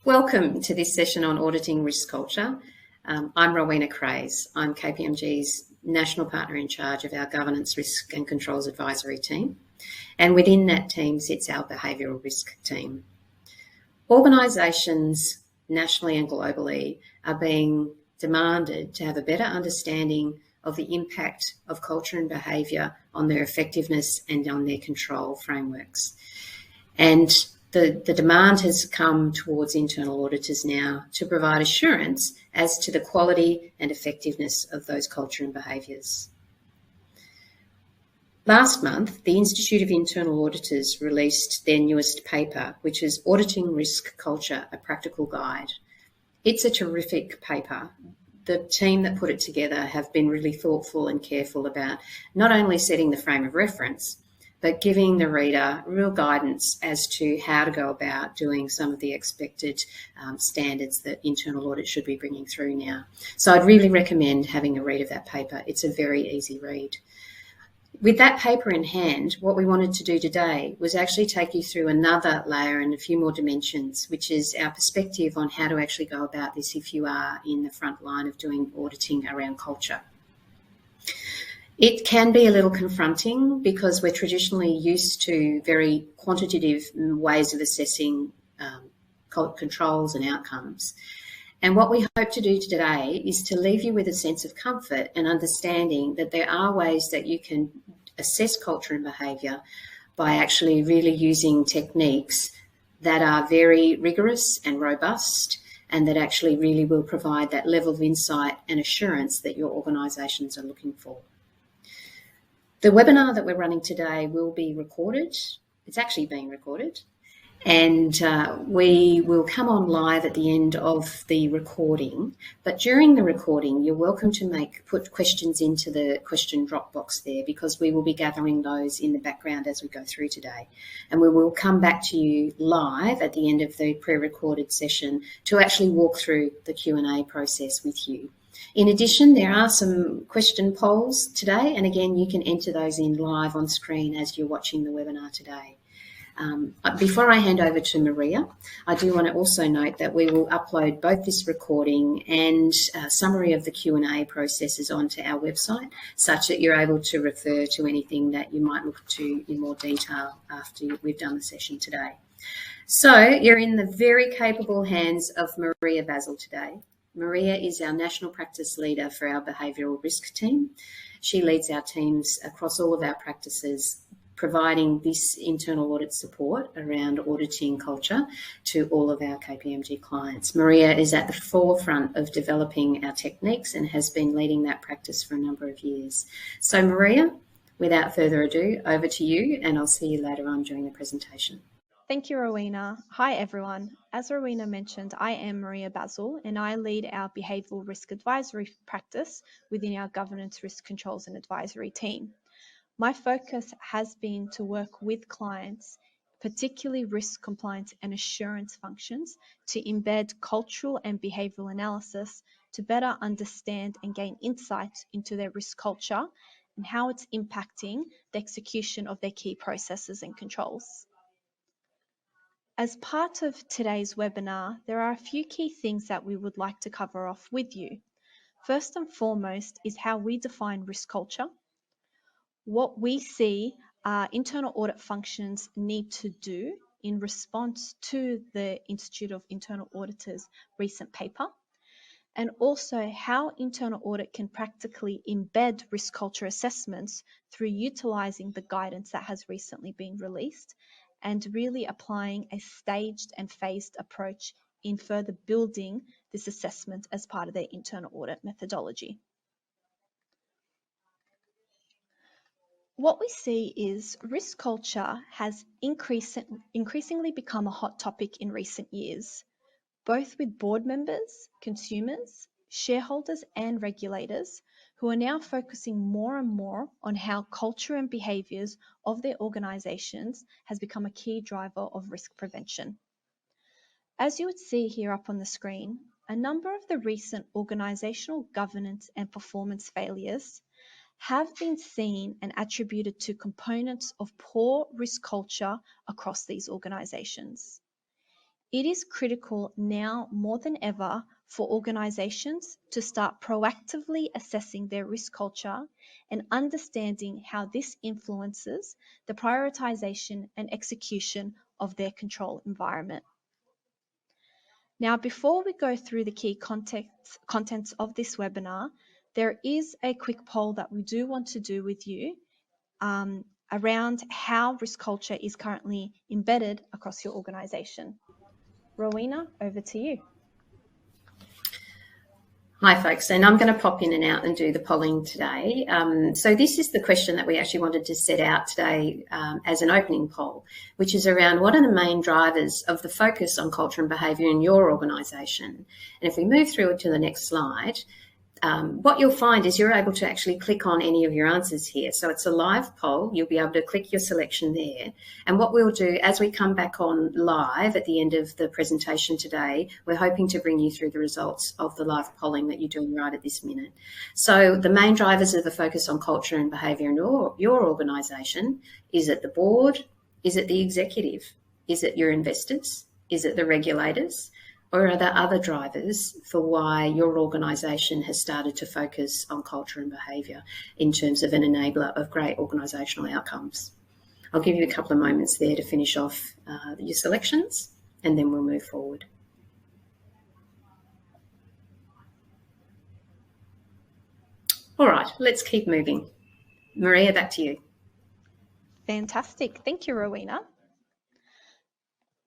Welcome to this session on auditing risk culture. I'm Rowena Craze. I'm KPMG's National Partner in charge of our Governance, Risk and Controls Advisory team. And within that team sits our Behavioural Risk team. Organisations nationally and globally are being demanded to have a better understanding of the impact of culture and behaviour on their effectiveness and on their control frameworks. And the demand has come towards internal auditors now to provide assurance as to the quality and effectiveness of those culture and behaviours. Last month, the Institute of Internal Auditors released their newest paper, which is Auditing Risk Culture, a Practical Guide. It's a terrific paper. The team that put it together have been really thoughtful and careful about not only setting the frame of reference, but giving the reader real guidance as to how to go about doing some of the expected standards that internal audit should be bringing through now. So I'd really recommend having a read of that paper. It's a very easy read. With that paper in hand, what we wanted to do today was actually take you through another layer and a few more dimensions, which is our perspective on how to actually go about this if you are in the front line of doing auditing around culture. It can be a little confronting because we're traditionally used to very quantitative ways of assessing controls and outcomes. And what we hope to do today is to leave you with a sense of comfort and understanding that there are ways that you can assess culture and behaviour by actually really using techniques that are very rigorous and robust and that actually really will provide that level of insight and assurance that your organisations are looking for. The webinar that we're running today will be recorded. It's actually being recorded. And we will come on live at the end of the recording. But during the recording, you're welcome to put questions into the question drop box there because we will be gathering those in the background as we go through today. And we will come back to you live at the end of the pre-recorded session to actually walk through the Q&A process with you. In addition, there are some question polls today, and again, you can enter those in live on screen as you're watching the webinar today. Before I hand over to Maria, I do want to also note that we will upload both this recording and a summary of the Q&A processes onto our website, such that you're able to refer to anything that you might look to in more detail after we've done the session today. So you're in the very capable hands of Maria Basil today. Maria is our National Practice Leader for our Behavioural Risk team. She leads our teams across all of our practices, providing this internal audit support around auditing culture to all of our KPMG clients. Maria is at the forefront of developing our techniques and has been leading that practice for a number of years. So Maria, without further ado, over to you, and I'll see you later on during the presentation. Thank you, Rowena. Hi, everyone. As Rowena mentioned, I am Maria Basil, and I lead our Behavioural Risk Advisory practice within our Governance, Risk Controls and Advisory team. My focus has been to work with clients, particularly risk compliance and assurance functions, to embed cultural and behavioural analysis to better understand and gain insight into their risk culture and how it's impacting the execution of their key processes and controls. As part of today's webinar, there are a few key things that we would like to cover off with you. First and foremost is how we define risk culture, what we see internal audit functions need to do in response to the Institute of Internal Auditors' recent paper, and also how internal audit can practically embed risk culture assessments through utilising the guidance that has recently been released and really applying a staged and phased approach in further building this assessment as part of their internal audit methodology. What we see is risk culture has increasingly become a hot topic in recent years, both with board members, consumers, shareholders and regulators who are now focusing more and more on how culture and behaviours of their organisations has become a key driver of risk prevention. As you would see here up on the screen, a number of the recent organisational governance and performance failures have been seen and attributed to components of poor risk culture across these organisations. It is critical now more than ever for organizations to start proactively assessing their risk culture and understanding how this influences the prioritization and execution of their control environment. Now, before we go through the key contents of this webinar, there is a quick poll that we do want to do with you around how risk culture is currently embedded across your organization. Rowena, over to you. Hi folks, and I'm going to pop in and out and do the polling today. So this is the question that we actually wanted to set out today as an opening poll, which is around what are the main drivers of the focus on culture and behaviour in your organisation? And if we move through to the next slide, what you'll find is you're able to actually click on any of your answers here. So it's a live poll. You'll be able to click your selection there. And what we'll do as we come back on live at the end of the presentation today, we're hoping to bring you through the results of the live polling that you're doing right at this minute. So the main drivers of the focus on culture and behaviour in your organisation, is it the board? Is it the executive? Is it your investors? Is it the regulators? Or are there other drivers for why your organisation has started to focus on culture and behaviour in terms of an enabler of great organisational outcomes? I'll give you a couple of moments there to finish off your selections, and then we'll move forward. All right, let's keep moving. Maria, back to you. Fantastic. Thank you, Rowena.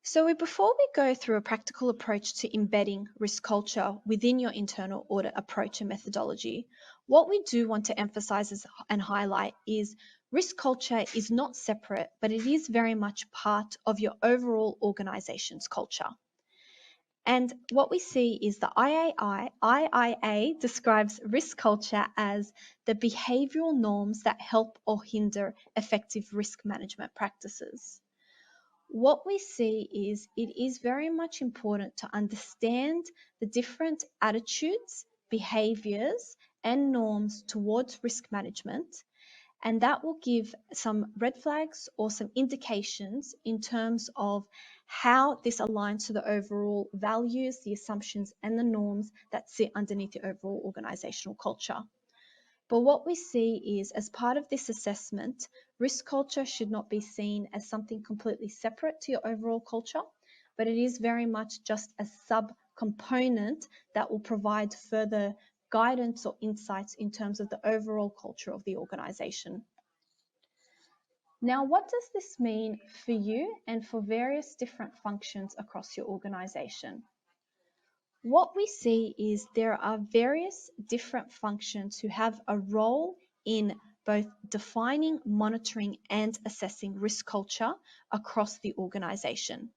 So before we go through a practical approach to embedding risk culture within your internal audit approach and methodology, what we do want to emphasize and highlight is risk culture is not separate, but it is very much part of your overall organization's culture. And what we see is the IIA describes risk culture as the behavioral norms that help or hinder effective risk management practices. What we see is it is very much important to understand the different attitudes, behaviors, and norms towards risk management, and that will give some red flags or some indications in terms of how this aligns to the overall values, the assumptions, and the norms that sit underneath the overall organizational culture. But what we see is, as part of this assessment, risk culture should not be seen as something completely separate to your overall culture, but it is very much just a sub-component that will provide further guidance or insights in terms of the overall culture of the organization. Now, what does this mean for you and for various different functions across your organization? What we see is there are various different functions who have a role in both defining, monitoring, and assessing risk culture across the organization.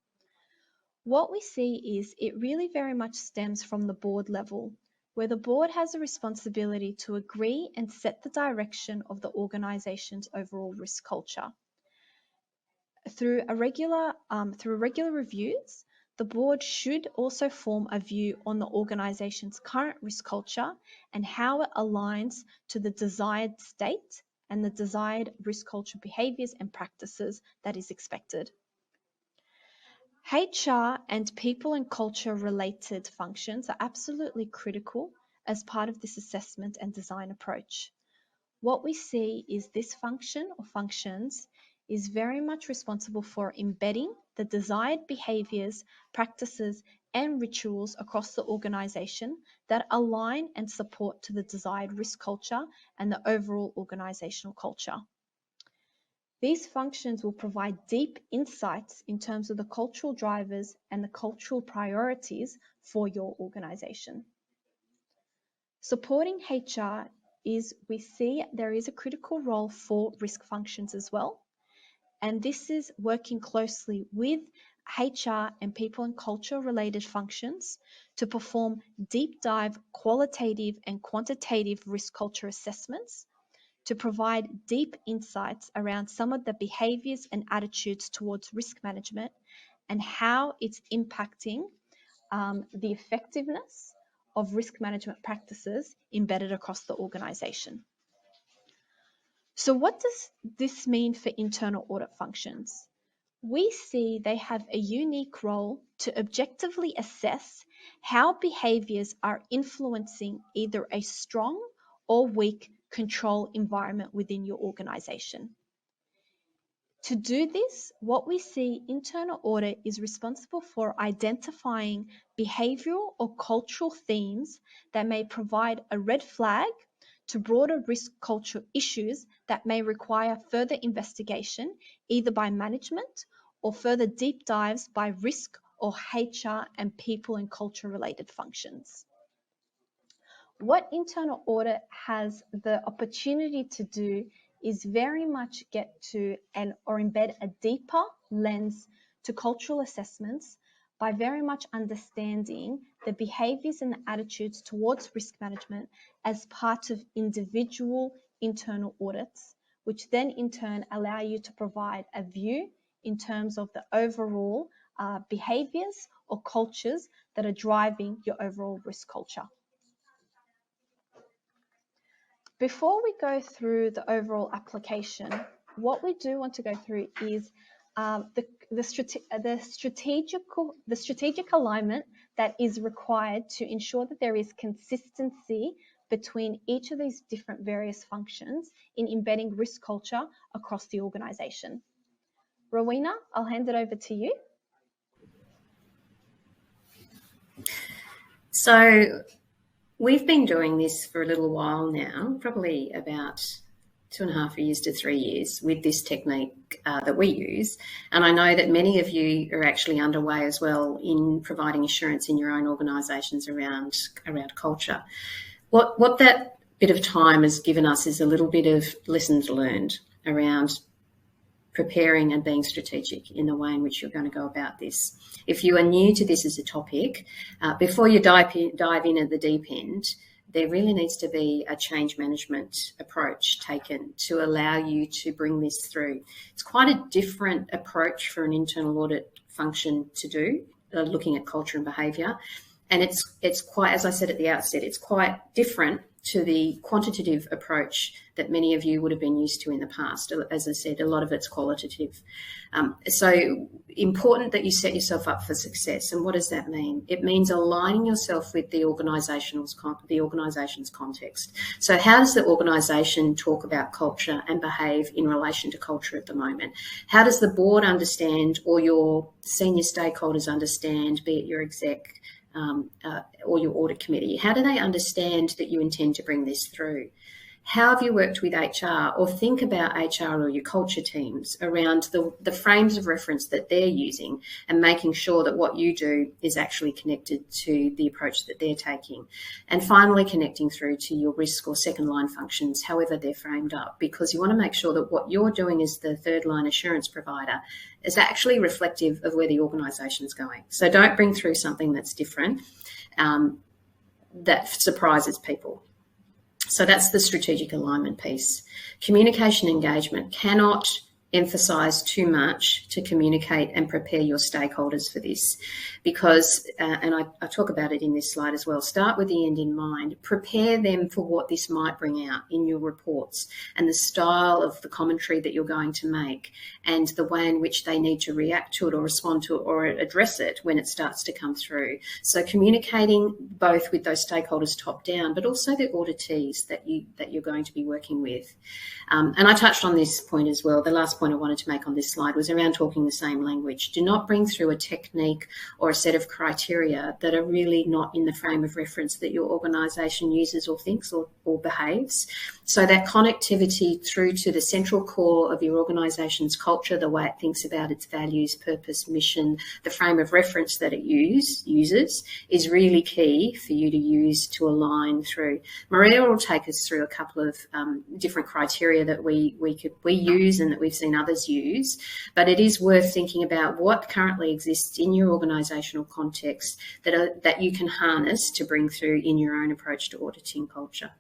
What we see is it really very much stems from the board level, where the board has a responsibility to agree and set the direction of the organization's overall risk culture. Through regular reviews, the board should also form a view on the organization's current risk culture and how it aligns to the desired state and the desired risk culture behaviors and practices that is expected. HR and people and culture related functions are absolutely critical as part of this assessment and design approach. What we see is this function or functions is very much responsible for embedding the desired behaviors, practices, and rituals across the organization that align and support to the desired risk culture and the overall organizational culture. These functions will provide deep insights in terms of the cultural drivers and the cultural priorities for your organization. Supporting HR we see there is a critical role for risk functions as well. And this is working closely with HR and people and culture related functions to perform deep dive qualitative and quantitative risk culture assessments to provide deep insights around some of the behaviors and attitudes towards risk management and how it's impacting the effectiveness of risk management practices embedded across the organization. So what does this mean for internal audit functions? we see they have a unique role to objectively assess how behaviours are influencing either a strong or weak control environment within your organisation. To do this, what we see internal audit is responsible for identifying behavioural or cultural themes that may provide a red flag to broader risk culture issues that may require further investigation, either by management or further deep dives by risk or HR and people and culture related functions. What internal audit has the opportunity to do is very much get to or embed a deeper lens to cultural assessments by very much understanding the behaviours and the attitudes towards risk management as part of individual internal audits, which then in turn allow you to provide a view in terms of the overall behaviours or cultures that are driving your overall risk culture. Before we go through the overall application, what we do want to go through is the strategic alignment that is required to ensure that there is consistency between each of these different various functions in embedding risk culture across the organisation. Rowena, I'll hand it over to you. So we've been doing this for a little while now, probably about 2.5 years to 3 years with this technique that we use. And I know that many of you are actually underway as well in providing assurance in your own organisations around culture. What that bit of time has given us is a little bit of lessons learned around preparing and being strategic in the way in which you're going to go about this. If you are new to this as a topic, before you dive in at the deep end, there really needs to be a change management approach taken to allow you to bring this through. It's quite a different approach for an internal audit function to do, looking at culture and behaviour. And it's quite, as I said at the outset, it's quite different to the quantitative approach that many of you would have been used to in the past. As I said, a lot of it's qualitative. So important that you set yourself up for success. And what does that mean? It means aligning yourself with the organisation's context. So how does the organisation talk about culture and behave in relation to culture at the moment? How does the board understand, or your senior stakeholders understand, be it your exec, or your audit committee? How do they understand that you intend to bring this through? How have you worked with HR, or think about HR or your culture teams around the frames of reference that they're using, and making sure that what you do is actually connected to the approach that they're taking? And finally, connecting through to your risk or second line functions, however they're framed up, because you want to make sure that what you're doing as the third line assurance provider is actually reflective of where the organisation is going. So don't bring through something that's different, that surprises people. So that's the strategic alignment piece. Communication engagement. Cannot emphasise too much to communicate and prepare your stakeholders for this, because, and I talk about it in this slide as well, start with the end in mind. Prepare them for what this might bring out in your reports, and the style of the commentary that you're going to make, and the way in which they need to react to it or respond to it or address it when it starts to come through. So communicating both with those stakeholders top down, but also the auditees that you're going to be working with. And I touched on this point as well. The last point I wanted to make on this slide was around talking the same language. Do not bring through a technique or a set of criteria that are really not in the frame of reference that your organisation uses or thinks or behaves. So that connectivity through to the central core of your organisation's culture, the way it thinks about its values, purpose, mission, the frame of reference that it uses is really key for you to use to align through. Maria will take us through a couple of different criteria that we use and that we've seen others use, but it is worth thinking about what currently exists in your organisational context that you can harness to bring through in your own approach to auditing culture.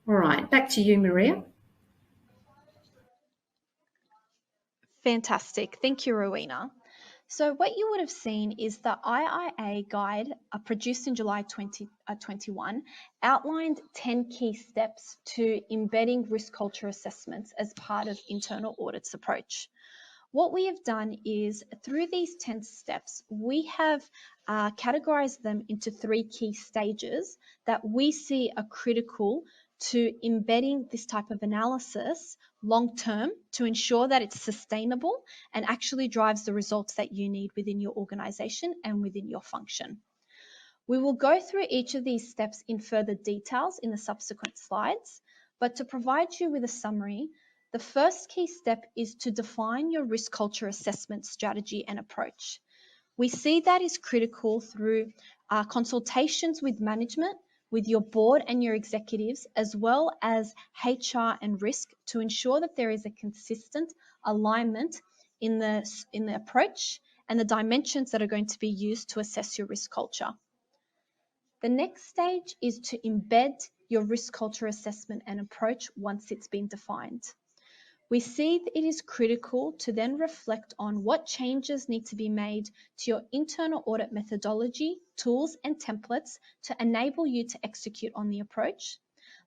All right, back to you, Maria. Fantastic. Thank you, Rowena. So what you would have seen is the IIA guide produced in July 2021 outlined 10 key steps to embedding risk culture assessments as part of internal audit's approach. What we have done is, through these 10 steps, we have categorized them into 3 key stages that we see are critical to embedding this type of analysis long term to ensure that it's sustainable and actually drives the results that you need within your organization and within your function. We will go through each of these steps in further details in the subsequent slides, but to provide you with a summary, the first key step is to define your risk culture assessment strategy and approach. We see that is critical through consultations with management, with your board and your executives, as well as HR and risk, to ensure that there is a consistent alignment in the approach and the dimensions that are going to be used to assess your risk culture. The next stage is to embed your risk culture assessment and approach once it's been defined. We see that it is critical to then reflect on what changes need to be made to your internal audit methodology, tools, and templates to enable you to execute on the approach,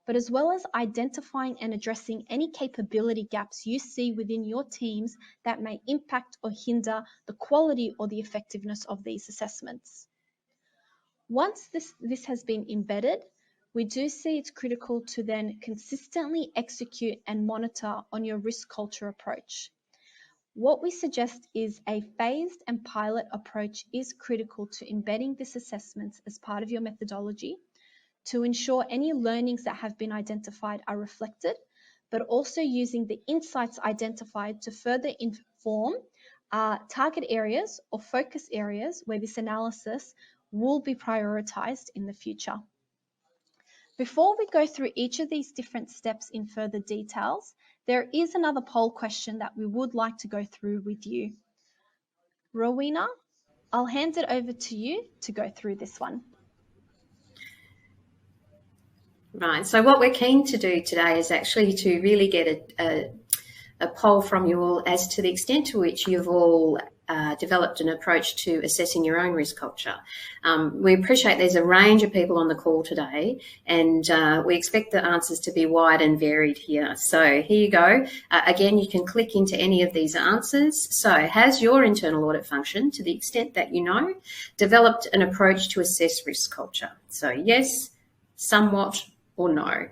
but as well as identifying and addressing any capability gaps you see within your teams that may impact or hinder the quality or the effectiveness of these assessments. Once this has been embedded, we do see it's critical to then consistently execute and monitor on your risk culture approach. What we suggest is a phased and pilot approach is critical to embedding this assessment as part of your methodology to ensure any learnings that have been identified are reflected, but also using the insights identified to further inform target areas or focus areas where this analysis will be prioritized in the future. Before we go through each of these different steps in further details, there is another poll question that we would like to go through with you. Rowena, I'll hand it over to you to go through this one. Right, so what we're keen to do today is actually to really get a poll from you all as to the extent to which you've all developed an approach to assessing your own risk culture. We appreciate there's a range of people on the call today, and we expect the answers to be wide and varied here. So here you go. Again, you can click into any of these answers. So has your internal audit function, to the extent that you know, developed an approach to assess risk culture? So yes, somewhat, or no.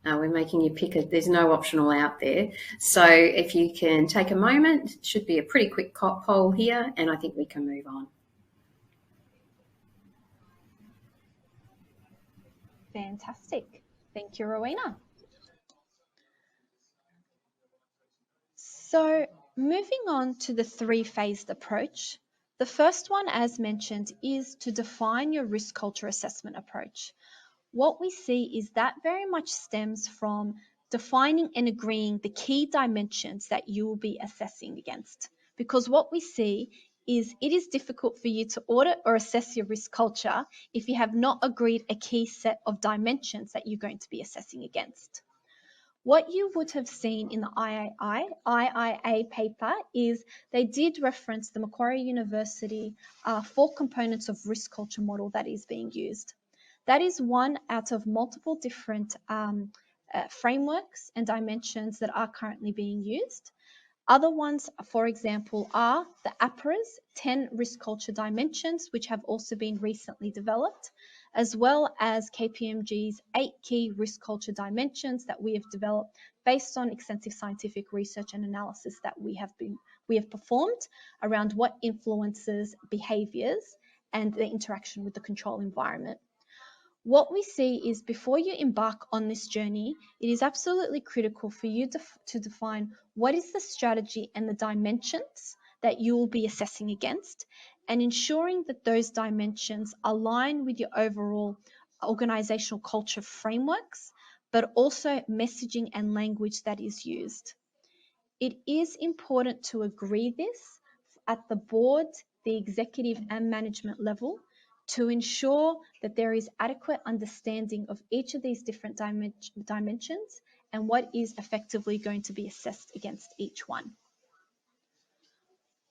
We're making you pick it. There's no optional out there. So if you can take a moment, it should be a pretty quick poll here, and I think we can move on. Fantastic. Thank you, Rowena. So moving on to the 3-phased approach. The first one, as mentioned, is to define your risk culture assessment approach. What we see is that very much stems from defining and agreeing the key dimensions that you will be assessing against. Because what we see is it is difficult for you to audit or assess your risk culture if you have not agreed a key set of dimensions that you're going to be assessing against. What you would have seen in the IIA paper is they did reference the Macquarie University 4 components of risk culture model that is being used. That is one out of multiple different frameworks and dimensions that are currently being used. Other ones, for example, are the APRA's 10 risk culture dimensions, which have also been recently developed, as well as KPMG's 8 key risk culture dimensions that we have developed based on extensive scientific research and analysis that we have performed around what influences behaviours and the interaction with the control environment. What we see is before you embark on this journey, it is absolutely critical for you to define what is the strategy and the dimensions that you will be assessing against, and ensuring that those dimensions align with your overall organizational culture frameworks, but also messaging and language that is used. It is important to agree this at the board, the executive and management level, to ensure that there is adequate understanding of each of these different dimensions and what is effectively going to be assessed against each one.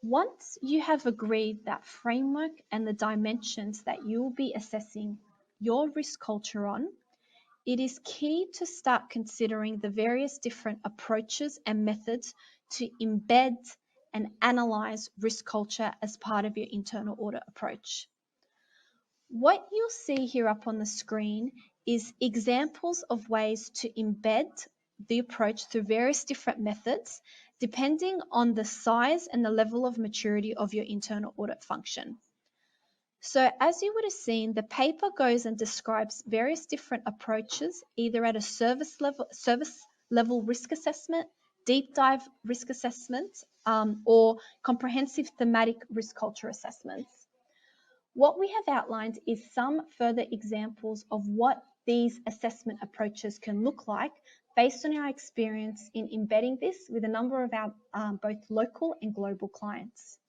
Once you have agreed that framework and the dimensions that you will be assessing your risk culture on, it is key to start considering the various different approaches and methods to embed and analyze risk culture as part of your internal audit approach. What you'll see here up on the screen is examples of ways to embed the approach through various different methods, depending on the size and the level of maturity of your internal audit function. So as you would have seen, the paper goes and describes various different approaches, either at a service level risk assessment, deep dive risk assessment, or comprehensive thematic risk culture assessments. What we have outlined is some further examples of what these assessment approaches can look like based on our experience in embedding this with a number of our both local and global clients.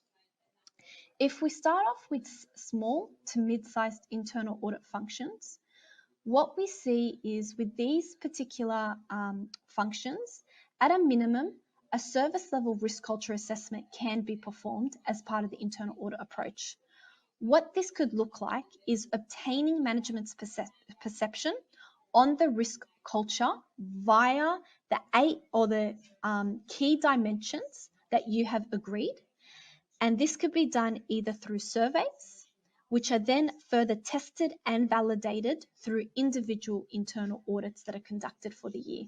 If we start off with small to mid-sized internal audit functions, what we see is with these particular functions, at a minimum, a service level risk culture assessment can be performed as part of the internal audit approach. What this could look like is obtaining management's perception on the risk culture via the 8 or the key dimensions that you have agreed. And this could be done either through surveys, which are then further tested and validated through individual internal audits that are conducted for the year.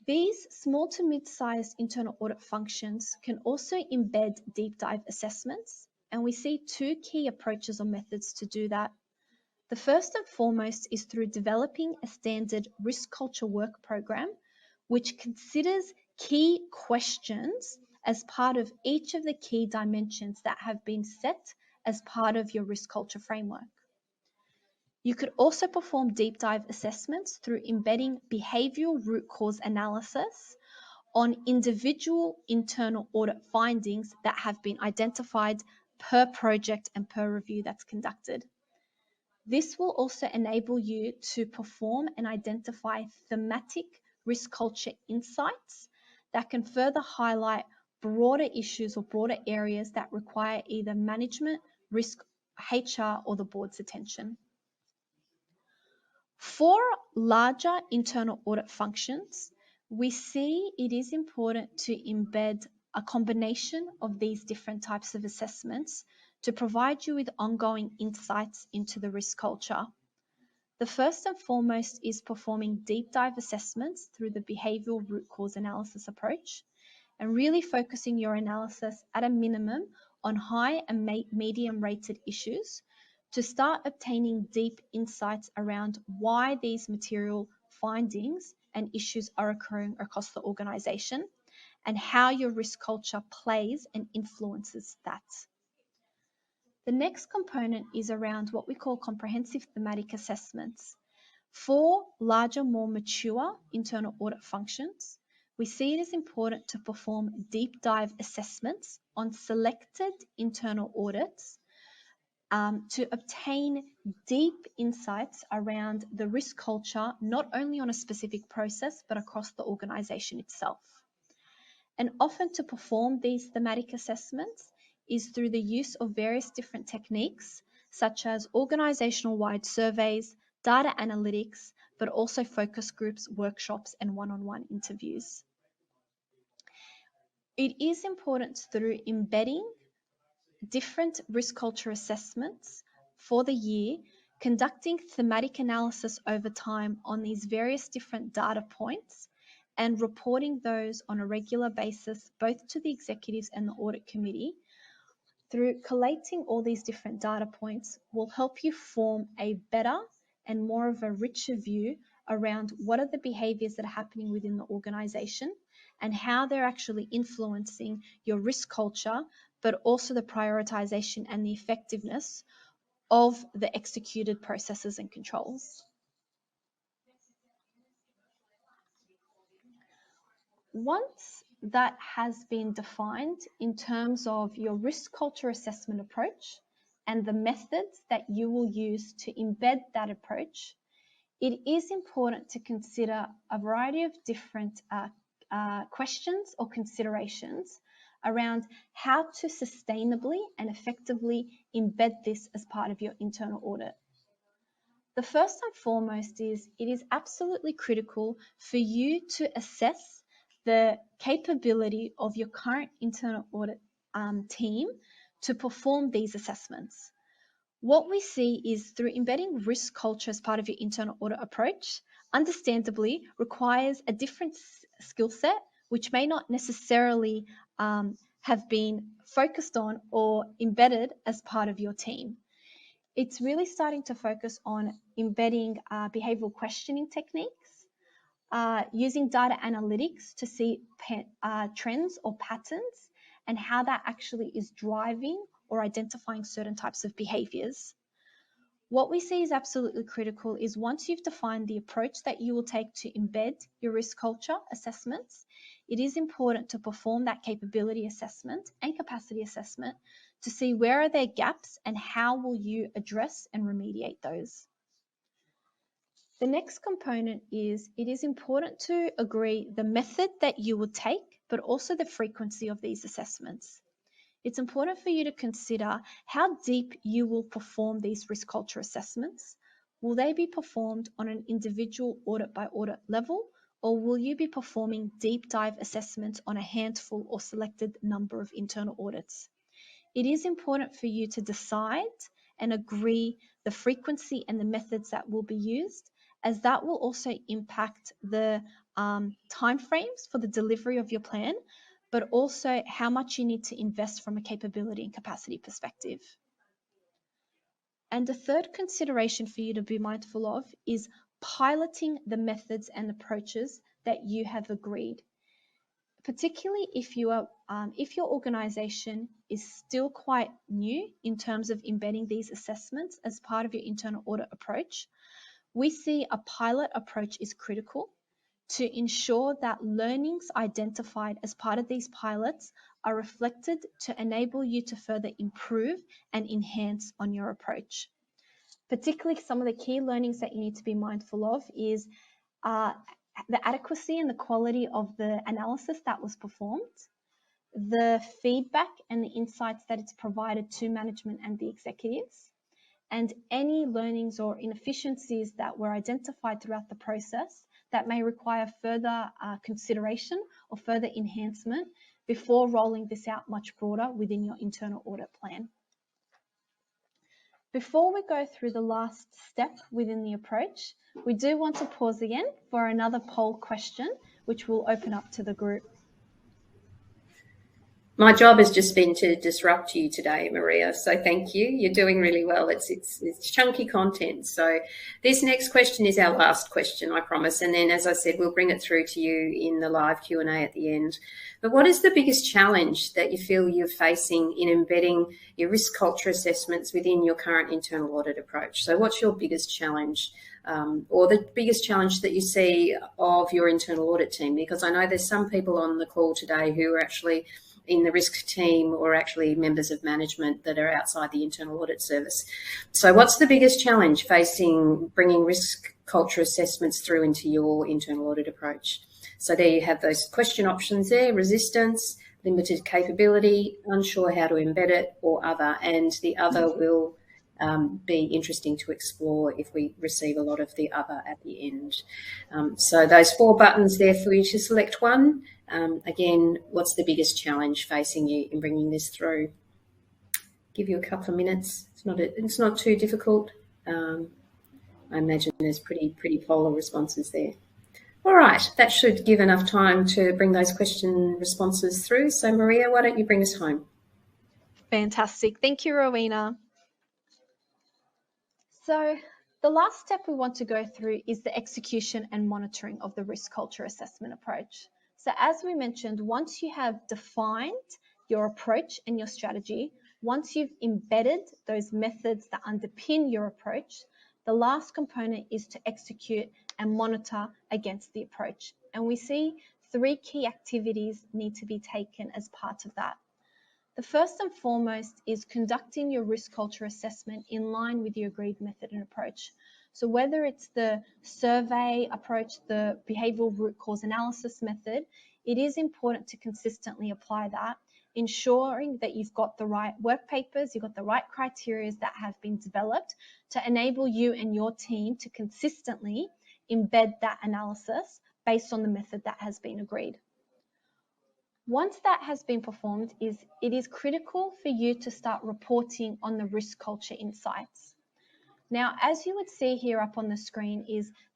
These small to mid-sized internal audit functions can also embed deep dive assessments, and we see two key approaches or methods to do that. The first and foremost is through developing a standard risk culture work program, which considers key questions as part of each of the key dimensions that have been set as part of your risk culture framework. You could also perform deep dive assessments through embedding behavioural root cause analysis on individual internal audit findings that have been identified per project and per review that's conducted. This will also enable you to perform and identify thematic risk culture insights that can further highlight broader issues or broader areas that require either management, risk, HR, or the board's attention. For larger internal audit functions, we see it is important to embed a combination of these different types of assessments to provide you with ongoing insights into the risk culture. The first and foremost is performing deep dive assessments through the behavioural root cause analysis approach, and really focusing your analysis at a minimum on high and medium rated issues to start obtaining deep insights around why these material findings and issues are occurring across the organisation and how your risk culture plays and influences that. The next component is around what we call comprehensive thematic assessments. For larger, more mature internal audit functions, we see it as important to perform deep dive assessments on selected internal audits to obtain deep insights around the risk culture, not only on a specific process, but across the organisation itself. And often to perform these thematic assessments is through the use of various different techniques, such as organisational-wide surveys, data analytics, but also focus groups, workshops, and one-on-one interviews. It is important through embedding different risk culture assessments for the year, conducting thematic analysis over time on these various different data points, and reporting those on a regular basis, both to the executives and the audit committee. Through collating all these different data points will help you form a better and more of a richer view around what are the behaviours that are happening within the organisation and how they're actually influencing your risk culture, but also the prioritisation and the effectiveness of the executed processes and controls. Once that has been defined in terms of your risk culture assessment approach and the methods that you will use to embed that approach, it is important to consider a variety of different questions or considerations around how to sustainably and effectively embed this as part of your internal audit. The first and foremost is it is absolutely critical for you to assess the capability of your current internal audit team to perform these assessments. What we see is through embedding risk culture as part of your internal audit approach, understandably requires a different skill set, which may not necessarily have been focused on or embedded as part of your team. It's really starting to focus on embedding behavioral questioning techniques, using data analytics to see trends or patterns and how that actually is driving or identifying certain types of behaviors. What we see is absolutely critical is once you've defined the approach that you will take to embed your risk culture assessments, it is important to perform that capability assessment and capacity assessment to see where are there gaps and how will you address and remediate those. The next component is it is important to agree the method that you will take, but also the frequency of these assessments. It's important for you to consider how deep you will perform these risk culture assessments. Will they be performed on an individual audit by audit level, or will you be performing deep dive assessments on a handful or selected number of internal audits? It is important for you to decide and agree the frequency and the methods that will be used, as that will also impact the timeframes for the delivery of your plan, but also how much you need to invest from a capability and capacity perspective. And the third consideration for you to be mindful of is piloting the methods and approaches that you have agreed, particularly if your organization is still quite new in terms of embedding these assessments as part of your internal audit approach. We see a pilot approach is critical to ensure that learnings identified as part of these pilots are reflected to enable you to further improve and enhance on your approach. Particularly some of the key learnings that you need to be mindful of is the adequacy and the quality of the analysis that was performed, the feedback and the insights that it's provided to management and the executives, and any learnings or inefficiencies that were identified throughout the process that may require further consideration or further enhancement before rolling this out much broader within your internal audit plan. Before we go through the last step within the approach, we do want to pause again for another poll question, which we'll open up to the group. My job has just been to disrupt you today, Maria, so thank you. You're doing really well. It's chunky content. So this next question is our last question, I promise. And then, as I said, we'll bring it through to you in the live Q&A at the end. But what is the biggest challenge that you feel you're facing in embedding your risk culture assessments within your current internal audit approach? So what's your biggest challenge or the biggest challenge that you see of your internal audit team? Because I know there's some people on the call today who are actually in the risk team or actually members of management that are outside the internal audit service. So what's the biggest challenge facing bringing risk culture assessments through into your internal audit approach? So there you have those question options there: resistance, limited capability, unsure how to embed it, or other. And the other will be interesting to explore if we receive a lot of the other at the end. So those 4 buttons there for you to select one. Again, what's the biggest challenge facing you in bringing this through? Give you a couple of minutes. It's not too difficult. I imagine there's pretty polar responses there. All right, that should give enough time to bring those question responses through. So Maria, why don't you bring us home? Fantastic. Thank you, Rowena. So the last step we want to go through is the execution and monitoring of the risk culture assessment approach. So as we mentioned, once you have defined your approach and your strategy, once you've embedded those methods that underpin your approach, the last component is to execute and monitor against the approach. And we see 3 key activities need to be taken as part of that. The first and foremost is conducting your risk culture assessment in line with your agreed method and approach. So whether it's the survey approach, the behavioural root cause analysis method, it is important to consistently apply that, ensuring that you've got the right work papers, you've got the right criteria that have been developed to enable you and your team to consistently embed that analysis based on the method that has been agreed. Once that has been performed, it is critical for you to start reporting on the risk culture insights. Now, as you would see here up on the screen,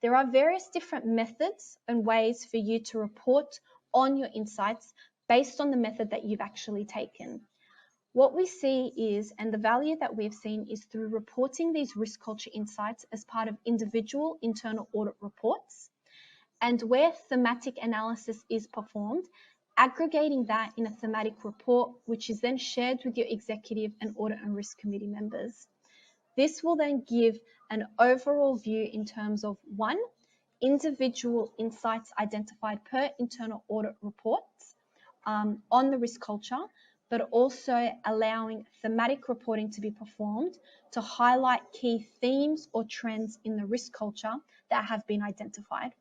there are various different methods and ways for you to report on your insights based on the method that you've actually taken. What we see is, and the value that we've seen is through reporting these risk culture insights as part of individual internal audit reports, and where thematic analysis is performed, aggregating that in a thematic report, which is then shared with your executive and audit and risk committee members. This will then give an overall view in terms of, one, individual insights identified per internal audit reports on the risk culture, but also allowing thematic reporting to be performed to highlight key themes or trends in the risk culture that have been identified.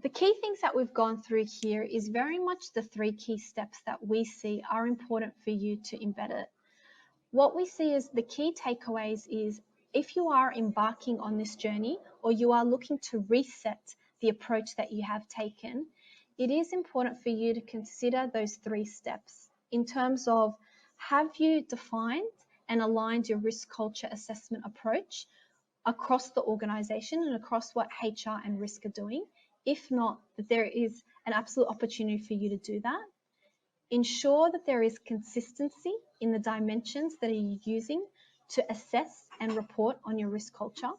The key things that we've gone through here is very much the 3 key steps that we see are important for you to embed it. What we see as the key takeaways is, if you are embarking on this journey or you are looking to reset the approach that you have taken, it is important for you to consider those 3 steps in terms of, have you defined and aligned your risk culture assessment approach across the organisation and across what HR and risk are doing? If not, that there is an absolute opportunity for you to do that. Ensure that there is consistency in the dimensions that you're using to assess and report on your risk culture.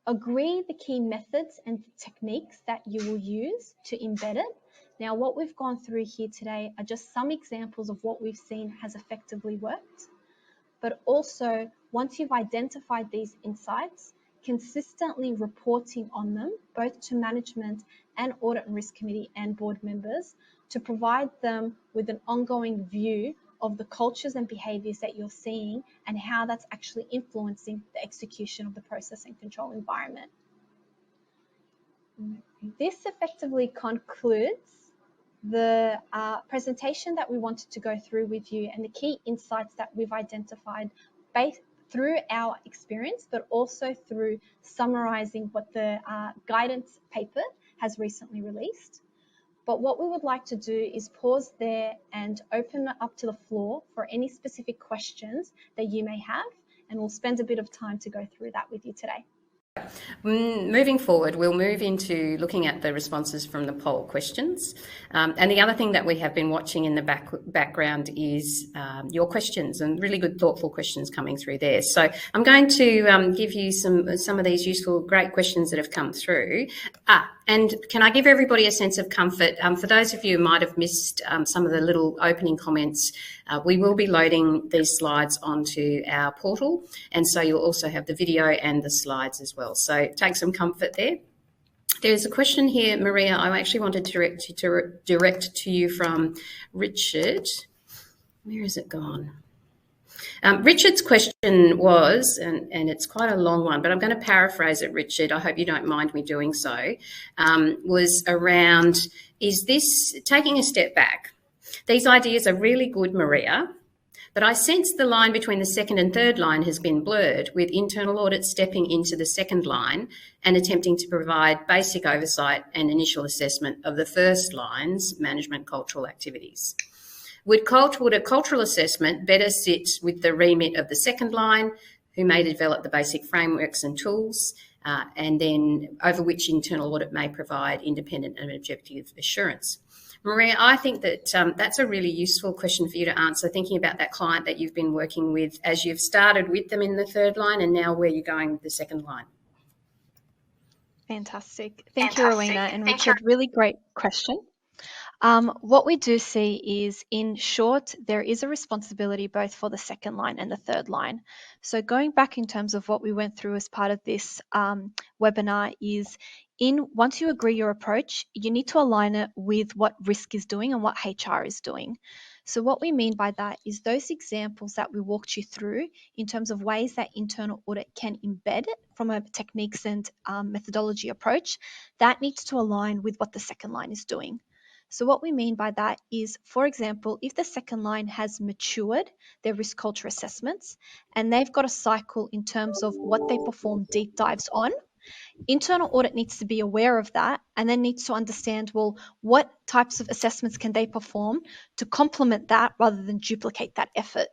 Agree the key methods and techniques that you will use to embed it. Now, what we've gone through here today are just some examples of what we've seen has effectively worked. But also, once you've identified these insights, consistently reporting on them, both to management and audit and risk committee and board members, to provide them with an ongoing view of the cultures and behaviours that you're seeing and how that's actually influencing the execution of the process and control environment. This effectively concludes the presentation that we wanted to go through with you and the key insights that we've identified based through our experience, but also through summarising what the guidance paper has recently released. But what we would like to do is pause there and open it up to the floor for any specific questions that you may have, and we'll spend a bit of time to go through that with you today. Moving forward, we'll move into looking at the responses from the poll questions. And the other thing that we have been watching in the background is your questions, and really good, thoughtful questions coming through there. So I'm going to give you some of these useful, great questions that have come through. And can I give everybody a sense of comfort? For those of you who might have missed some of the little opening comments, we will be loading these slides onto our portal, and so you'll also have the video and the slides as well. So take some comfort there. There's a question here, Maria, I actually wanted to direct to you from Richard. Where has it gone? Richard's question was, and it's quite a long one, but I'm going to paraphrase it, Richard. I hope you don't mind me doing so, was around, is this taking a step back? These ideas are really good, Maria, but I sense the line between the second and third line has been blurred, with internal audit stepping into the second line and attempting to provide basic oversight and initial assessment of the first line's management cultural activities. Would a cultural assessment better sit with the remit of the second line, who may develop the basic frameworks and tools, and then over which internal audit may provide independent and objective assurance? Maria, I think that that's a really useful question for you to answer, thinking about that client that you've been working with as you've started with them in the third line and now where you're going with the second line. Fantastic. Thank you, Rowena and Richard. Really great question. What we do see is, in short, there is a responsibility both for the second line and the third line. So going back in terms of what we went through as part of this webinar is, once you agree your approach, you need to align it with what risk is doing and what HR is doing. So what we mean by that is those examples that we walked you through in terms of ways that internal audit can embed it from a techniques and methodology approach, that needs to align with what the second line is doing. So what we mean by that is, for example, if the second line has matured their risk culture assessments and they've got a cycle in terms of what they perform deep dives on, Internal audit needs to be aware of that and then needs to understand, well, what types of assessments can they perform to complement that rather than duplicate that effort.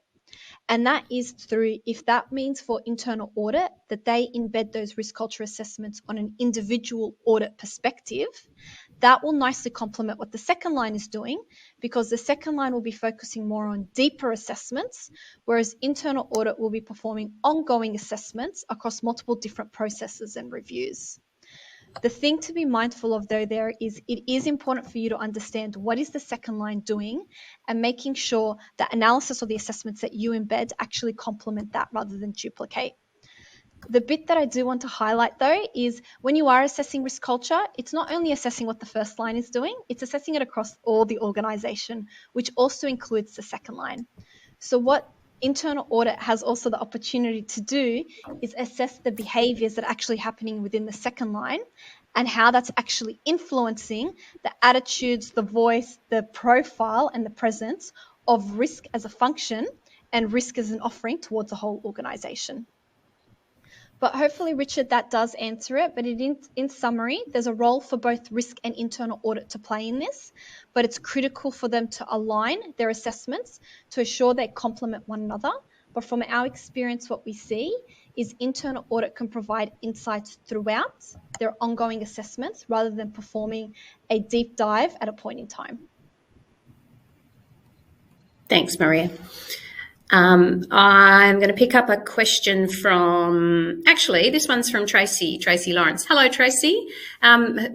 And that is through, if that means for internal audit, that they embed those risk culture assessments on an individual audit perspective, that will nicely complement what the second line is doing, because the second line will be focusing more on deeper assessments, whereas internal audit will be performing ongoing assessments across multiple different processes and reviews. The thing to be mindful of, though, there is it is important for you to understand what is the second line doing and making sure that analysis of the assessments that you embed actually complement that rather than duplicate. The bit that I do want to highlight, though, is when you are assessing risk culture, it's not only assessing what the first line is doing, it's assessing it across all the organization, which also includes the second line. So what internal audit has also the opportunity to do is assess the behaviors that are actually happening within the second line and how that's actually influencing the attitudes, the voice, the profile, and the presence of risk as a function and risk as an offering towards the whole organization. But hopefully, Richard, that does answer it. But in summary, there's a role for both risk and internal audit to play in this, but it's critical for them to align their assessments to ensure they complement one another. But from our experience, what we see is internal audit can provide insights throughout their ongoing assessments rather than performing a deep dive at a point in time. Thanks, Maria. I'm going to pick up a question from, actually, this one's from Tracy Lawrence. Hello, Tracy.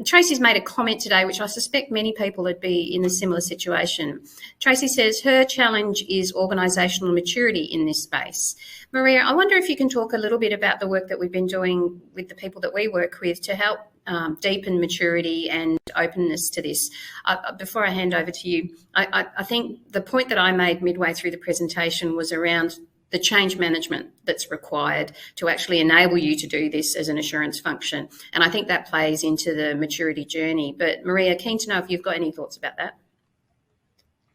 Tracy's made a comment today, which I suspect many people would be in a similar situation. Tracy says her challenge is organisational maturity in this space. Maria, I wonder if you can talk a little bit about the work that we've been doing with the people that we work with to help deepen maturity and openness to this. Before I hand over to you, I think the point that I made midway through the presentation was around the change management that's required to actually enable you to do this as an assurance function. And I think that plays into the maturity journey. But Maria, keen to know if you've got any thoughts about that.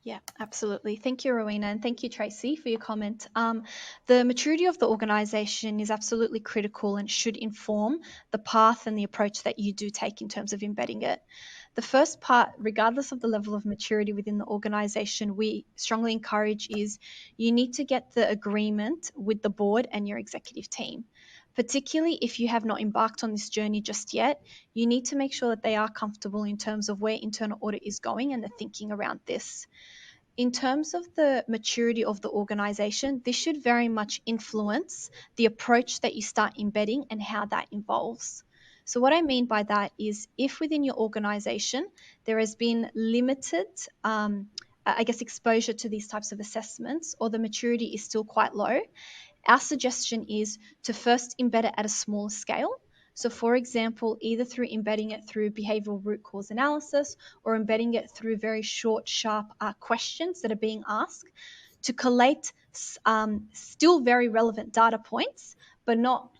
Yeah, absolutely. Thank you, Rowena, and thank you, Tracy, for your comment. The maturity of the organisation is absolutely critical and should inform the path and the approach that you do take in terms of embedding it. The first part, regardless of the level of maturity within the organisation, we strongly encourage is you need to get the agreement with the board and your executive team. Particularly if you have not embarked on this journey just yet, you need to make sure that they are comfortable in terms of where internal audit is going and the thinking around this. In terms of the maturity of the organization, this should very much influence the approach that you start embedding and how that evolves. So what I mean by that is if within your organization there has been limited, exposure to these types of assessments, or the maturity is still quite low, our suggestion is to first embed it at a smaller scale. So for example, either through embedding it through behavioural root cause analysis or embedding it through very short, sharp questions that are being asked to collate still very relevant data points, but not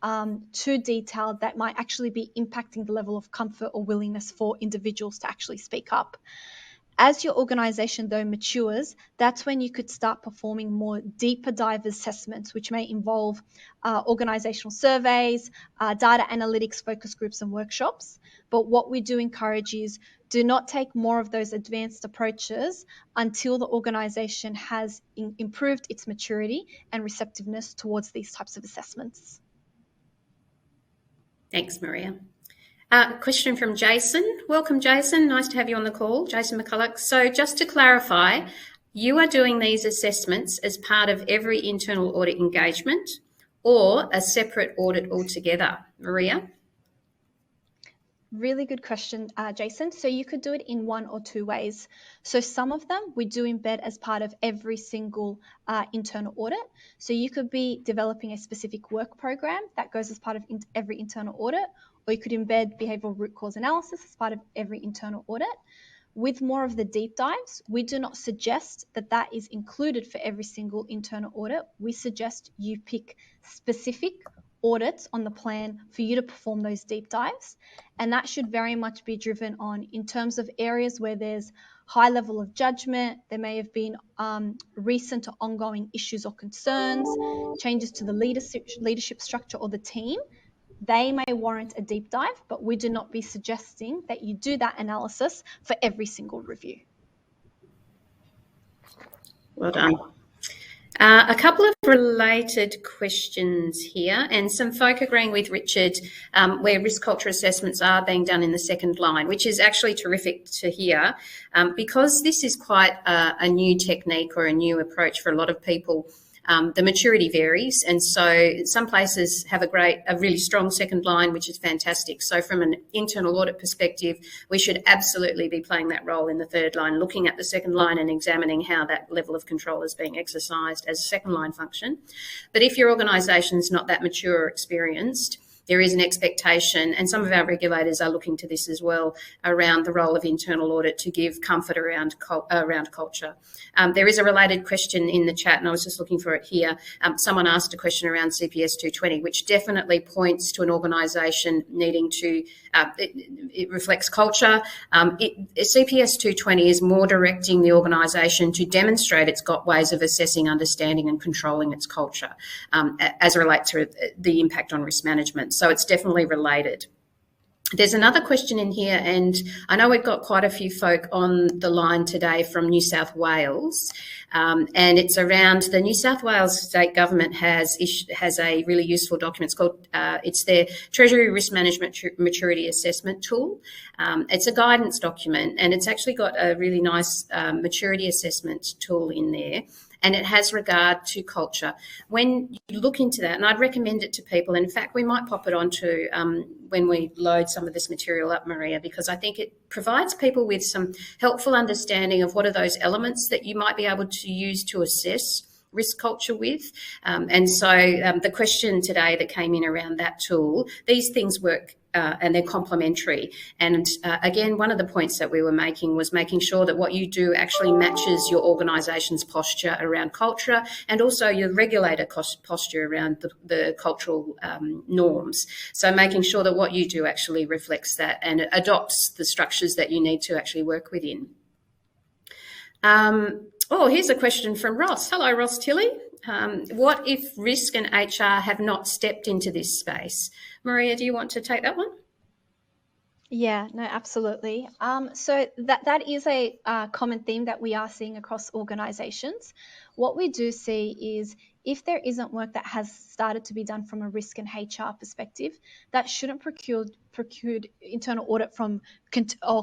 too detailed that might actually be impacting the level of comfort or willingness for individuals to actually speak up. As your organization, though, matures, that's when you could start performing more deeper dive assessments, which may involve organizational surveys, data analytics, focus groups, and workshops. But what we do encourage is do not take more of those advanced approaches until the organization has improved its maturity and receptiveness towards these types of assessments. Thanks, Maria. Question from Jason. Welcome, Jason. Nice to have you on the call, Jason McCulloch. So just to clarify, you are doing these assessments as part of every internal audit engagement or a separate audit altogether? Maria? Really good question, Jason. So you could do it in one or two ways. So some of them we do embed as part of every single internal audit. So you could be developing a specific work program that goes as part of every internal audit, or you could embed behavioural root cause analysis as part of every internal audit. With more of the deep dives, we do not suggest that that is included for every single internal audit. We suggest you pick specific audits on the plan for you to perform those deep dives. And that should very much be driven on in terms of areas where there's high level of judgment, there may have been recent or ongoing issues or concerns, changes to the leadership structure or the team. They may warrant a deep dive, but we do not be suggesting that you do that analysis for every single review. Well done. A couple of related questions here, and some folk agreeing with Richard where risk culture assessments are being done in the second line, which is actually terrific to hear because this is quite a new technique or a new approach for a lot of people. The maturity varies, and so some places have a really strong second line, which is fantastic. So from an internal audit perspective, we should absolutely be playing that role in the third line, looking at the second line and examining how that level of control is being exercised as a second line function. But if your organisation's not that mature or experienced, there is an expectation, and some of our regulators are looking to this as well, around the role of internal audit to give comfort around culture. There is a related question in the chat, and I was just looking for it here. Someone asked a question around CPS 220, which definitely points to an organisation needing to, it reflects culture. CPS 220 is more directing the organisation to demonstrate it's got ways of assessing, understanding and controlling its culture as it relates to the impact on risk management. So it's definitely related. There's another question in here, and I know we've got quite a few folk on the line today from New South Wales, and it's around the New South Wales state government has a really useful document. It's called it's their Treasury Risk Management Maturity Assessment Tool. It's a guidance document, and it's actually got a really nice maturity assessment tool in there. And it has regard to culture. When you look into that, and I'd recommend it to people, and in fact, we might pop it onto when we load some of this material up, Maria, because I think it provides people with some helpful understanding of what are those elements that you might be able to use to assess risk culture with. And so the question today that came in around that tool, these things work and they're complementary. And again, one of the points that we were making was making sure that what you do actually matches your organisation's posture around culture and also your regulator posture around the cultural norms. So making sure that what you do actually reflects that and it adopts the structures that you need to actually work within. Oh, here's a question from Ross. Hello, Ross Tilley. What if risk and HR have not stepped into this space? Maria, do you want to take that one? Yeah, no, absolutely. So that is a common theme that we are seeing across organisations. What we do see is if there isn't work that has started to be done from a risk and HR perspective, that shouldn't preclude internal audit from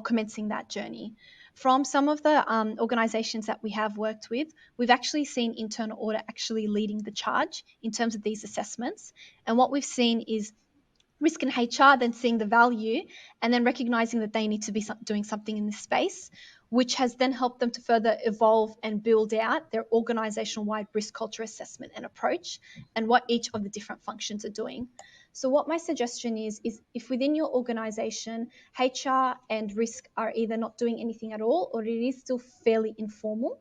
commencing that journey. From some of the organisations that we have worked with, we've actually seen internal audit actually leading the charge in terms of these assessments. And what we've seen is risk and HR then seeing the value and then recognising that they need to be doing something in this space, which has then helped them to further evolve and build out their organisational-wide risk culture assessment and approach and what each of the different functions are doing. So what my suggestion is if within your organisation, HR and risk are either not doing anything at all or it is still fairly informal,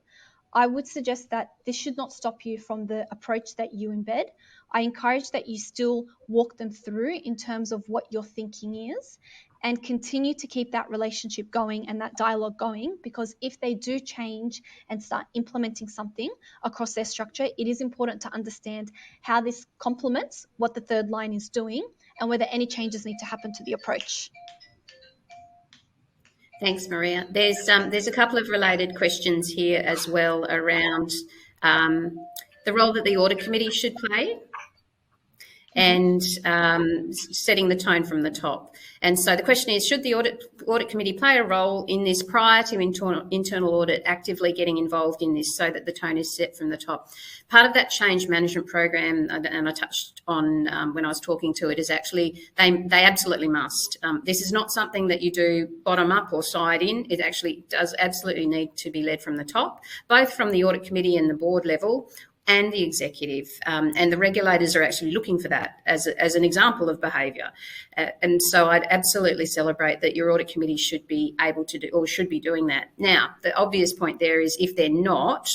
I would suggest that this should not stop you from the approach that you embed. I encourage that you still walk them through in terms of what your thinking is and continue to keep that relationship going and that dialogue going, because if they do change and start implementing something across their structure, it is important to understand how this complements what the third line is doing and whether any changes need to happen to the approach. Thanks, Maria. There's a couple of related questions here as well around the role that the audit committee should play and setting the tone from the top. And so the question is, should the audit committee play a role in this prior to internal audit actively getting involved in this so that the tone is set from the top? Part of that change management program, and I touched on when I was talking to it, is actually they absolutely must. This is not something that you do bottom up or side in. It actually does absolutely need to be led from the top, both from the audit committee and the board level, and the executive, and the regulators are actually looking for that as an example of behaviour. And so I'd absolutely celebrate that your audit committee should be able to do or should be doing that. Now, the obvious point there is if they're not,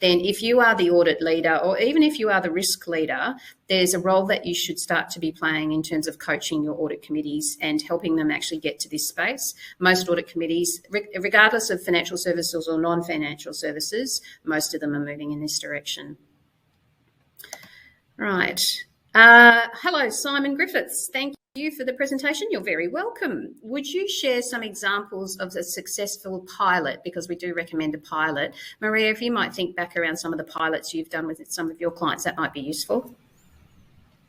then if you are the audit leader or even if you are the risk leader, there's a role that you should start to be playing in terms of coaching your audit committees and helping them actually get to this space. Most audit committees, regardless of financial services or non-financial services, most of them are moving in this direction. Right. Hello, Simon Griffiths. Thank you for the presentation. You're very welcome. Would you share some examples of a successful pilot? Because we do recommend a pilot. Maria, if you might think back around some of the pilots you've done with some of your clients, that might be useful.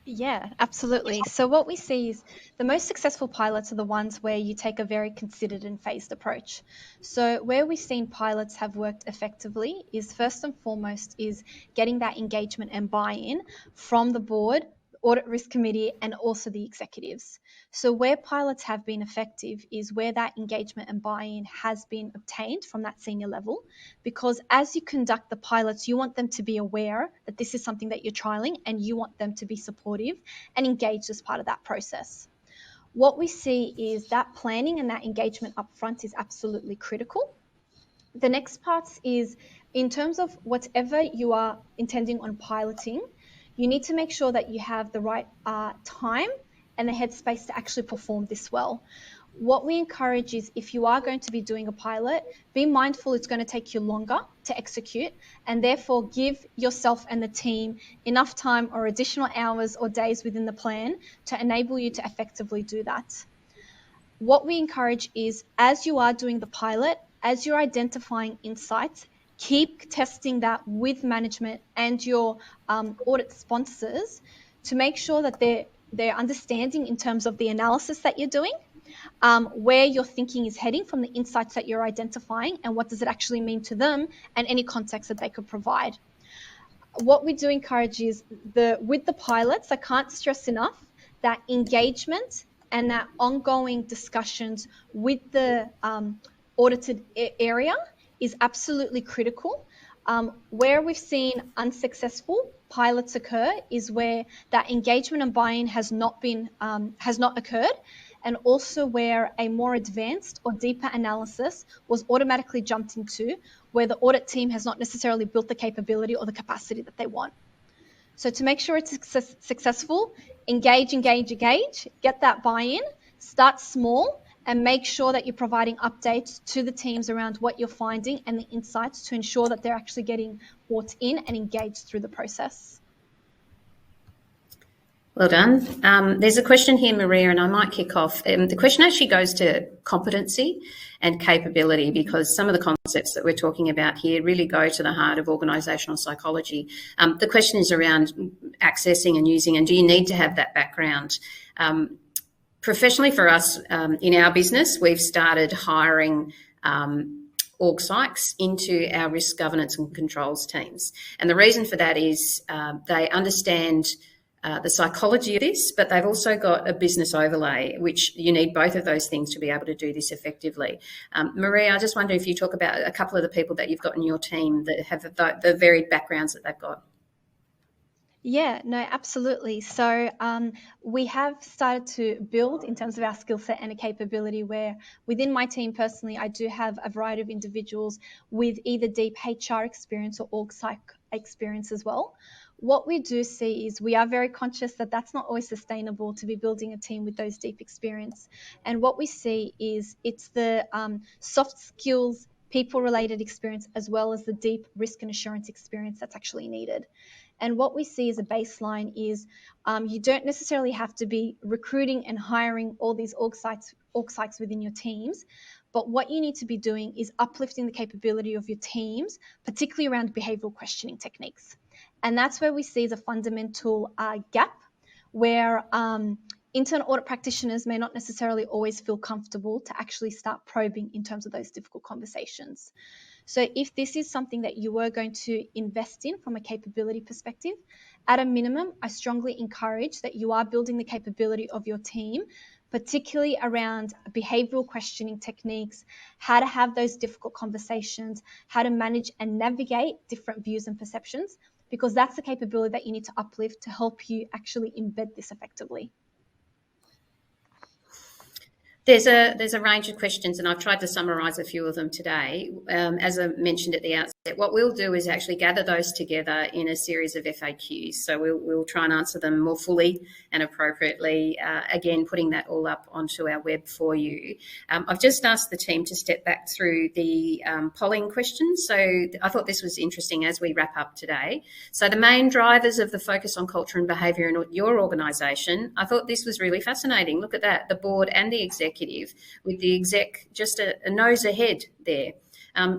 Yeah, absolutely. So what we see is the most successful pilots are the ones where you take a very considered and phased approach. So where we've seen pilots have worked effectively is first and foremost is getting that engagement and buy-in from the board, audit risk committee, and also the executives. So where pilots have been effective is where that engagement and buy-in has been obtained from that senior level, because as you conduct the pilots, you want them to be aware that this is something that you're trialing and you want them to be supportive and engaged as part of that process. What we see is that planning and that engagement upfront is absolutely critical. The next part is in terms of whatever you are intending on piloting, you need to make sure that you have the right time and the headspace to actually perform this well. What we encourage is if you are going to be doing a pilot, be mindful it's going to take you longer to execute, and therefore give yourself and the team enough time or additional hours or days within the plan to enable you to effectively do that. What we encourage is as you are doing the pilot, as you're identifying insights, keep testing that with management and your audit sponsors to make sure that they're understanding in terms of the analysis that you're doing, where your thinking is heading from the insights that you're identifying, and what does it actually mean to them, and any context that they could provide. What we do encourage is with the pilots, I can't stress enough that engagement and that ongoing discussions with the audited area is absolutely critical. Where we've seen unsuccessful pilots occur is where that engagement and buy-in has not occurred, and also where a more advanced or deeper analysis was automatically jumped into, where the audit team has not necessarily built the capability or the capacity that they want. So to make sure it's successful, engage, get that buy-in, start small, and make sure that you're providing updates to the teams around what you're finding and the insights to ensure that they're actually getting brought in and engaged through the process. Well done. There's a question here, Maria, and I might kick off. The question actually goes to competency and capability, because some of the concepts that we're talking about here really go to the heart of organisational psychology. The question is around accessing and using, and do you need to have that background? Professionally for us, in our business, we've started hiring org psychs into our risk governance and controls teams. And the reason for that is they understand the psychology of this, but they've also got a business overlay, which you need both of those things to be able to do this effectively. Maria, I just wonder if you talk about a couple of the people that you've got in your team that have the varied backgrounds that they've got. Yeah, no, absolutely. So we have started to build in terms of our skill set and a capability where within my team personally, I do have a variety of individuals with either deep HR experience or org psych experience as well. What we do see is we are very conscious that that's not always sustainable to be building a team with those deep experience. And what we see is it's the soft skills, people-related experience, as well as the deep risk and assurance experience that's actually needed. And what we see as a baseline is you don't necessarily have to be recruiting and hiring all these org psychs within your teams, but what you need to be doing is uplifting the capability of your teams, particularly around behavioural questioning techniques. And that's where we see as a fundamental gap where internal audit practitioners may not necessarily always feel comfortable to actually start probing in terms of those difficult conversations. So if this is something that you were going to invest in from a capability perspective, at a minimum, I strongly encourage that you are building the capability of your team, particularly around behavioural questioning techniques, how to have those difficult conversations, how to manage and navigate different views and perceptions, because that's the capability that you need to uplift to help you actually embed this effectively. There's a range of questions, and I've tried to summarise a few of them today. As I mentioned at the outset, what we'll do is actually gather those together in a series of FAQs. So we'll try and answer them more fully and appropriately, again, putting that all up onto our web for you. I've just asked the team to step back through the polling questions. So I thought this was interesting as we wrap up today. So the main drivers of the focus on culture and behaviour in your organisation, I thought this was really fascinating. Look at that, the board and the executive, with the exec just a nose ahead there.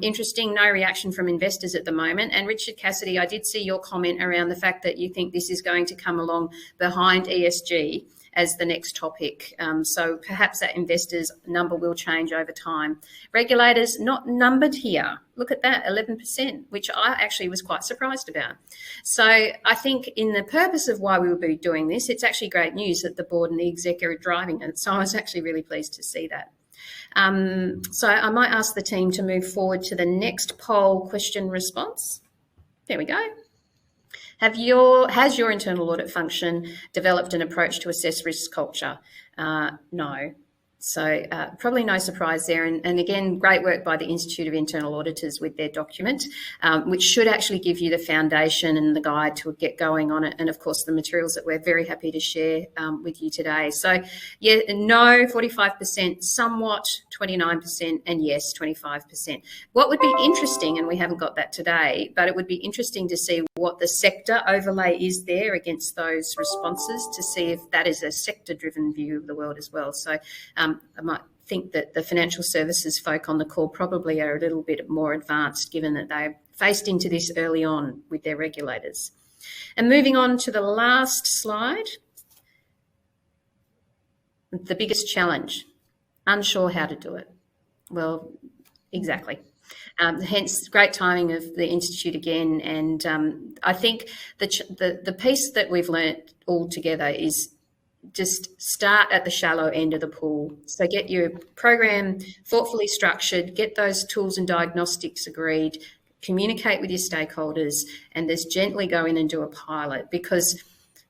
Interesting, no reaction from investors at the moment. And Richard Cassidy, I did see your comment around the fact that you think this is going to come along behind ESG as the next topic. So perhaps that investors' number will change over time. Regulators not numbered here. Look at that, 11%, which I actually was quite surprised about. So I think in the purpose of why we will be doing this, it's actually great news that the board and the exec are driving it. So I was actually really pleased to see that. So I might ask the team to move forward to the next poll question response. There we go. Has your internal audit function developed an approach to assess risk culture? No. So probably no surprise there. And again, great work by the Institute of Internal Auditors with their document, which should actually give you the foundation and the guide to get going on it. And of course, the materials that we're very happy to share with you today. So yeah, no, 45%, somewhat 29%, and yes, 25%. What would be interesting, and we haven't got that today, but it would be interesting to see what the sector overlay is there against those responses, to see if that is a sector-driven view of the world as well. So I might think that the financial services folk on the call probably are a little bit more advanced, given that they faced into this early on with their regulators. And moving on to the last slide, the biggest challenge, unsure how to do it. Well, exactly. Hence, great timing of the Institute again. And I think the piece that we've learnt all together is just start at the shallow end of the pool. So get your program thoughtfully structured, get those tools and diagnostics agreed, communicate with your stakeholders, and just gently go in and do a pilot, because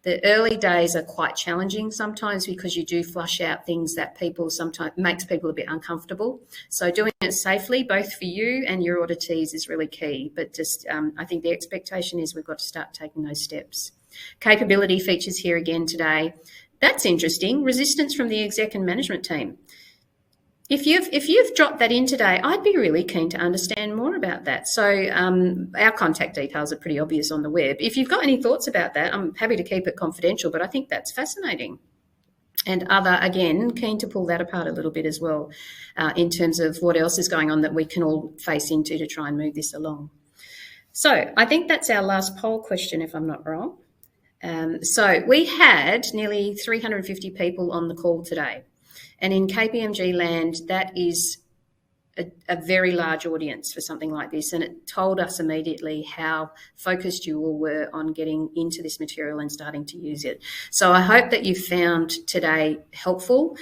the early days are quite challenging sometimes, because you do flush out things that people sometimes makes people a bit uncomfortable. So doing it safely, both for you and your auditees, is really key. But just I think the expectation is we've got to start taking those steps. Capability features here again today. That's interesting. Resistance from the exec and management team. If you've dropped that in today, I'd be really keen to understand more about that. So our contact details are pretty obvious on the web. If you've got any thoughts about that, I'm happy to keep it confidential, but I think that's fascinating. And again, keen to pull that apart a little bit as well, in terms of what else is going on that we can all face into to try and move this along. So I think that's our last poll question, if I'm not wrong. So we had nearly 350 people on the call today. And in KPMG land, that is a very large audience for something like this. And it told us immediately how focused you all were on getting into this material and starting to use it. So I hope that you found today helpful.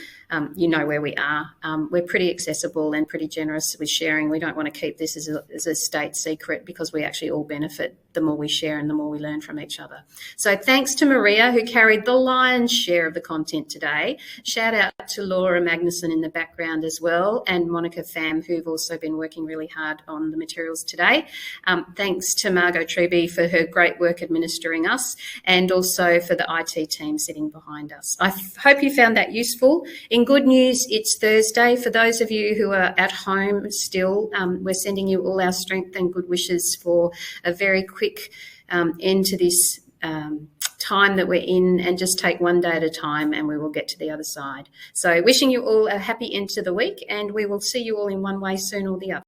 You know where we are. We're pretty accessible and pretty generous with sharing. We don't want to keep this as a state secret, because we actually all benefit the more we share and the more we learn from each other. So thanks to Maria, who carried the lion's share of the content today. Shout out to Laura Magnuson in the background as well, and Monica Pham, who've also been working really hard on the materials today. Thanks to Margot Treby for her great work administering us, and also for the IT team sitting behind us. I hope you found that useful. In good news, it's Thursday. For those of you who are at home still, we're sending you all our strength and good wishes for a very quick end to this time that we're in, and just take one day at a time and we will get to the other side. So wishing you all a happy end to the week, and we will see you all in one way soon or the other.